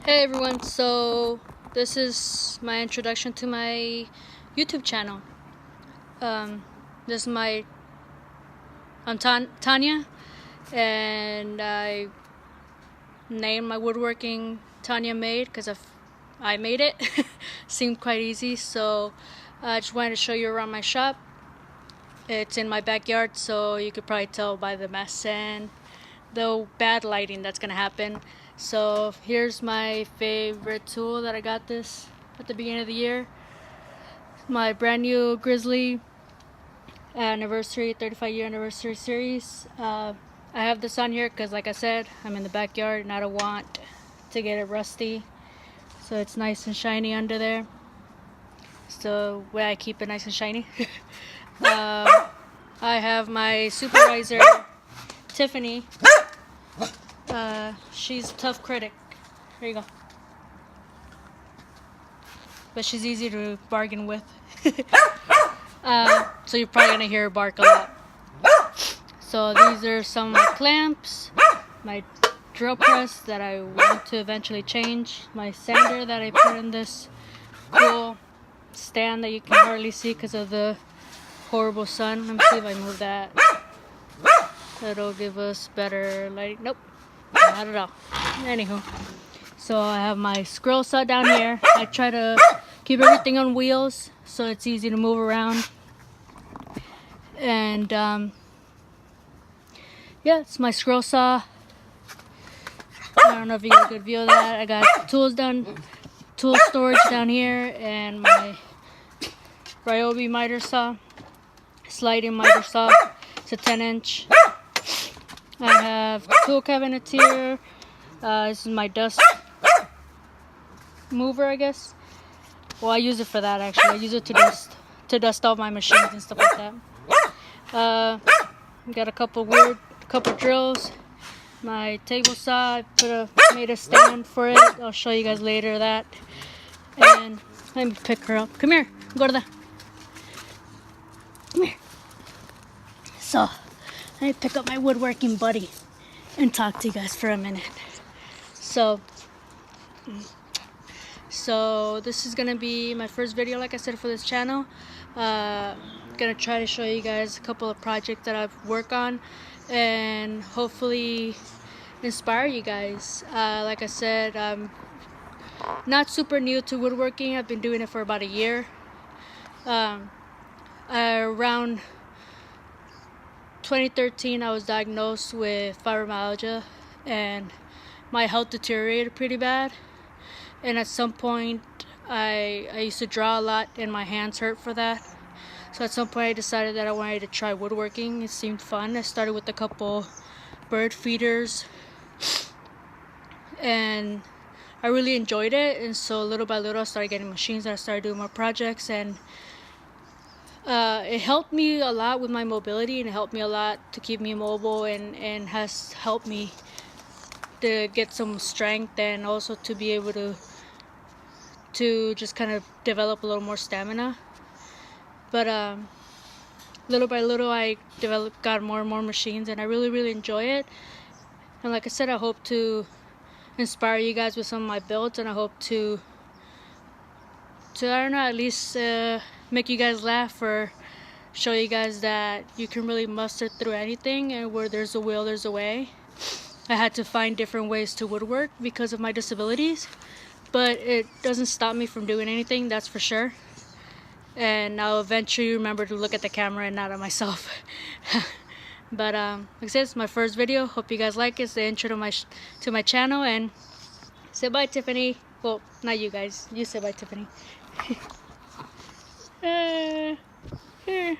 Hey everyone, so this is my introduction to my YouTube channel. This is I'm Tania, and I named my woodworking Tania Made because I made it. Seemed quite easy, so I just wanted to show you around my shop. It's in my backyard, so you could probably tell by the mess and the bad lighting that's gonna happen. So here's my favorite tool that I got this at the beginning of the year. My brand new Grizzly anniversary, 35-year anniversary series. I have this on here because, like I said, I'm in the backyard and I don't want to get it rusty. So it's nice and shiny under there. So where I keep it nice and shiny. I have my supervisor, Tiffany. She's a tough critic. Here you go. But she's easy to bargain with. So you're probably gonna hear her bark a lot. So these are some of my clamps, my drill press that I want to eventually change, my sander that I put in this cool stand that you can hardly see because of the horrible sun. Let me see if I move that. That'll give us better lighting. Nope, not at all. Anywho, so I have my scroll saw down here. I try to keep everything on wheels so it's easy to move around. And yeah, it's my scroll saw. I don't know if you get a good view of that. I got tool storage down here, and my Ryobi miter saw, sliding miter saw. It's a 10-inch. I have tool cabinets here. This is my dust mover, I guess. Well, I use it for that actually. I use it to dust all my machines and stuff like that. Got a couple drills. My table saw, I made a stand for it. I'll show you guys later that. And let me pick her up. Come here. Go to the. Come here. So, let me pick up my woodworking buddy and talk to you guys for a minute. So this is gonna be my first video, like I said, for this channel. Gonna try to show you guys a couple of projects that I've worked on and hopefully inspire you guys. Like I said, I'm not super new to woodworking. I've been doing it for about a year. Around 2013, I was diagnosed with fibromyalgia and my health deteriorated pretty bad. And at some point, I used to draw a lot and my hands hurt for that. So at some point I decided that I wanted to try woodworking. It seemed fun. I started with a couple bird feeders and I really enjoyed it. And so little by little I started getting machines and I started doing more projects, and it helped me a lot with my mobility, and it helped me a lot to keep me mobile, and has helped me to get some strength and also to be able to just kind of develop a little more stamina. But little by little I got more and more machines, and I really enjoy it. And like I said, I hope to inspire you guys with some of my builds, and I hope to I don't know, at least make you guys laugh or show you guys that you can really muster through anything, and where there's a will, there's a way. I had to find different ways to woodwork because of my disabilities, but it doesn't stop me from doing anything, that's for sure. And I'll eventually remember to look at the camera and not at myself. But like I said, it's my first video. Hope you guys like it. It's the intro to my channel. And say bye, Tiffany. Well, not you guys. You say bye, Tiffany. Here.